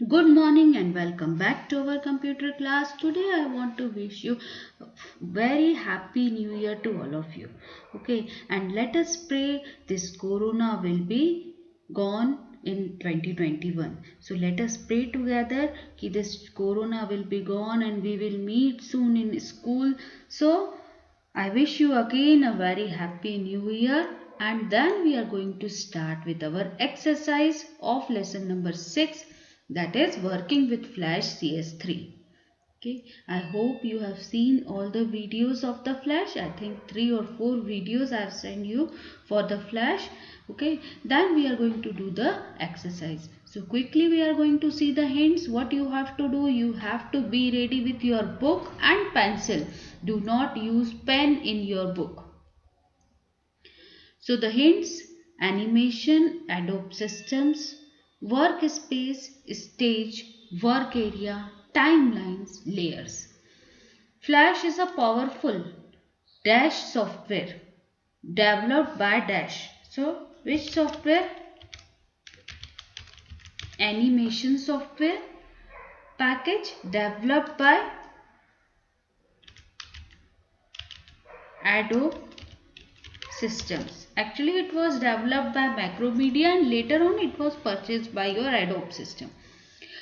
Good morning and welcome back to our computer class. Today I want to wish you a very happy new year to all of you. Okay, and let us pray this corona will be gone in 2021. So let us pray together that this corona will be gone and we will meet soon in school. So I wish you again a very happy new year, and then we are going to start with our exercise of lesson number 6, that is working with Flash CS3. Okay, I hope you have seen all the videos of the Flash. I think 3 or 4 videos I have sent you for the Flash. Okay, then we are going to do the exercise. So quickly we are going to see the hints. What you have to do, you have to be ready with your book and pencil. Do not use pen in your book. So the hints: animation, Adobe systems, workspace, stage, work area, timelines, layers. Flash is a powerful Dash software developed by Dash. So which software? Animation software package developed by Adobe Systems. Actually it was developed by Macromedia and later on it was purchased by your Adobe system.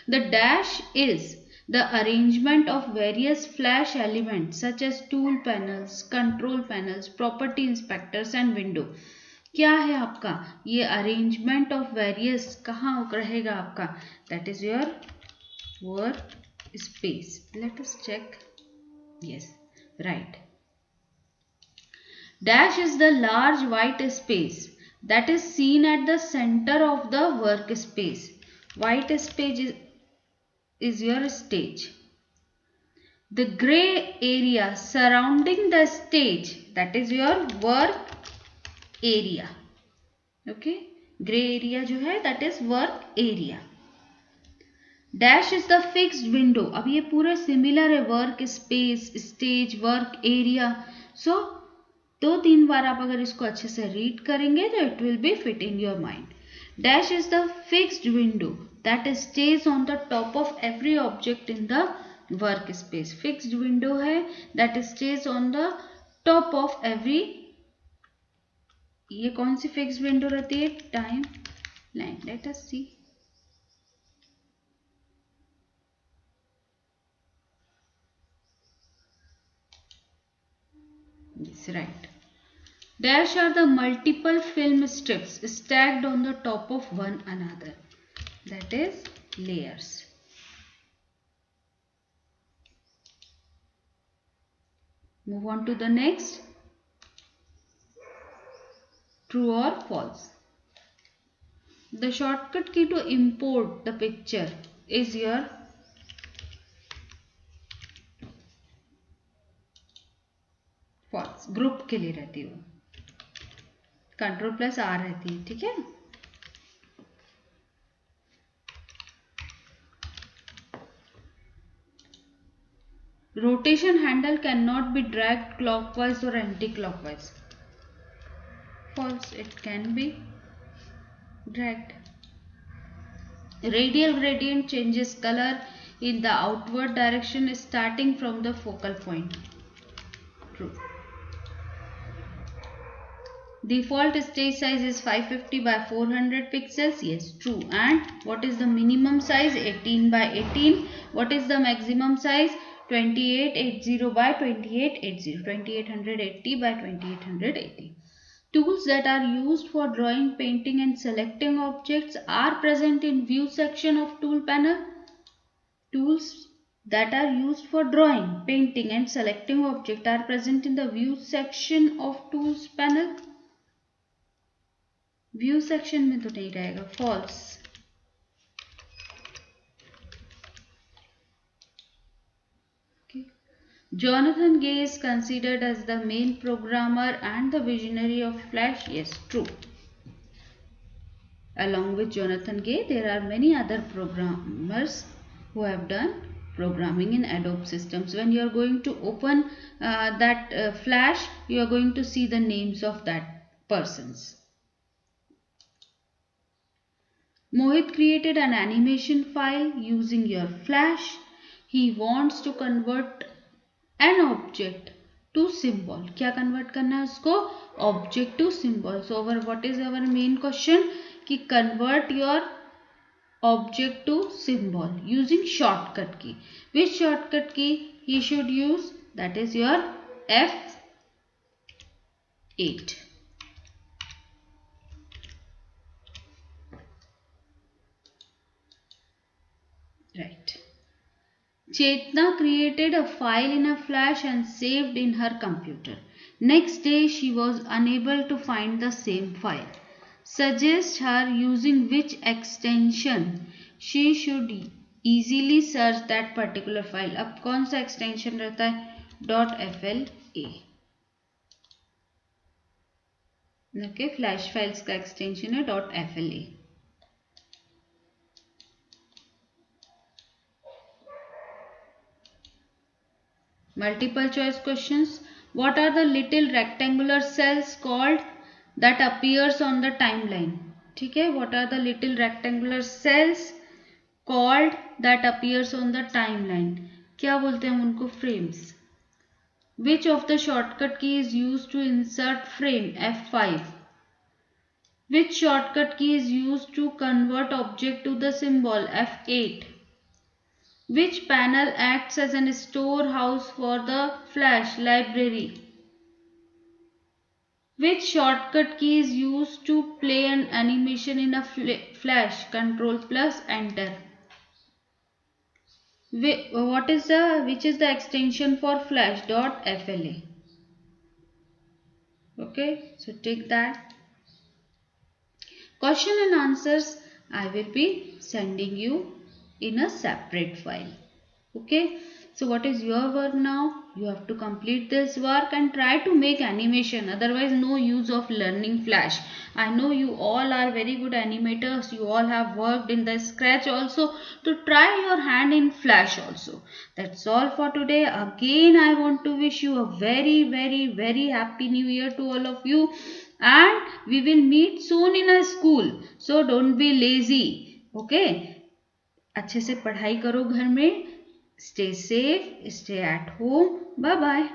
The dash is the arrangement of various flash elements such as tool panels, control panels, property inspectors and window. क्या है आपका ये arrangement of various कहाँ रहेगा आपका? That is your workspace. Let us check. Yes, right. Dash is the large white space that is seen at the center of the workspace. White space is your stage. The gray area surrounding the stage, that is your work area. Okay, gray area जो है that is work area. Dash is the fixed window. अब ये पूरा similar है, work space, stage, work area. So 2-3 बार आप अगर इसको अच्छे से रीड करेंगे तो it will be fit in your mind. Dash is the fixed window that stays on the top of every object in the workspace. Fixed window है that stays on the top of every. ये कौन सी fixed window रहती है? Time line. Let us see. Yes, right. Dash are the multiple film strips stacked on the top of one another. That is layers. Move on to the next. True or false? The shortcut key to import the picture is your false. Group के लिए रहती है वो. Ctrl+R रहती है. ठीक है. Rotation handle cannot be dragged clockwise or anti-clockwise. False. It can be dragged. Radial gradient changes color in the outward direction starting from the focal point. True. Default stage size is 550 by 400 pixels. Yes, true. And what is the minimum size? 18 by 18. What is the maximum size? 2880 by 2880. 2880 by 2880. Tools that are used for drawing, painting and selecting objects are present in view section of tool panel. Tools that are used for drawing, painting and selecting objects are present in the view section of tools panel. View section में तो नहीं रहेगा. False. Jonathan Gay is considered as the main programmer and the visionary of Flash. Yes, true. Along with Jonathan Gay, there are many other programmers who have done programming in Adobe systems. When you are going to open that Flash, you are going to see the names of that persons. Mohit created an animation file using your Flash. He wants to convert an object to symbol. क्या convert करना है उसको? Object to symbol. So what is our main question? कि convert your object to symbol using shortcut key. Which shortcut key he should use? That is your F8. Right. Chetna created a file in a flash and saved in her computer. Next day she was unable to find the same file. Suggest her using which extension she should easily search that particular file. अब कौन सा extension रहता है? .fla. Okay, flash files का extension है .fla. Multiple choice questions. What are the little rectangular cells called that appears on the timeline? ठीक है, what are the little rectangular cells called that appears on the timeline? क्या बोलते हैं उनको? frames. Which of the shortcut key is used to insert frame? F5. Which shortcut key is used to convert object to the symbol? F8. Which panel acts as an storehouse for the flash? Library. Which shortcut key is used to play an animation in a flash? Control plus enter. Which is the extension for flash? .fla. Okay, so take that. Question and answers I will be sending you in a separate file. Okay, so what is your work now? You have to complete this work and try to make animation, otherwise no use of learning flash. I know you all are very good animators, you all have worked in the scratch also, to try your hand in flash also. That's all for today. Again I want to wish you a very happy new year to all of you, and we will meet soon in a school, so don't be lazy. Okay, अच्छे से पढ़ाई करो घर में. Stay safe, stay at home. Bye bye.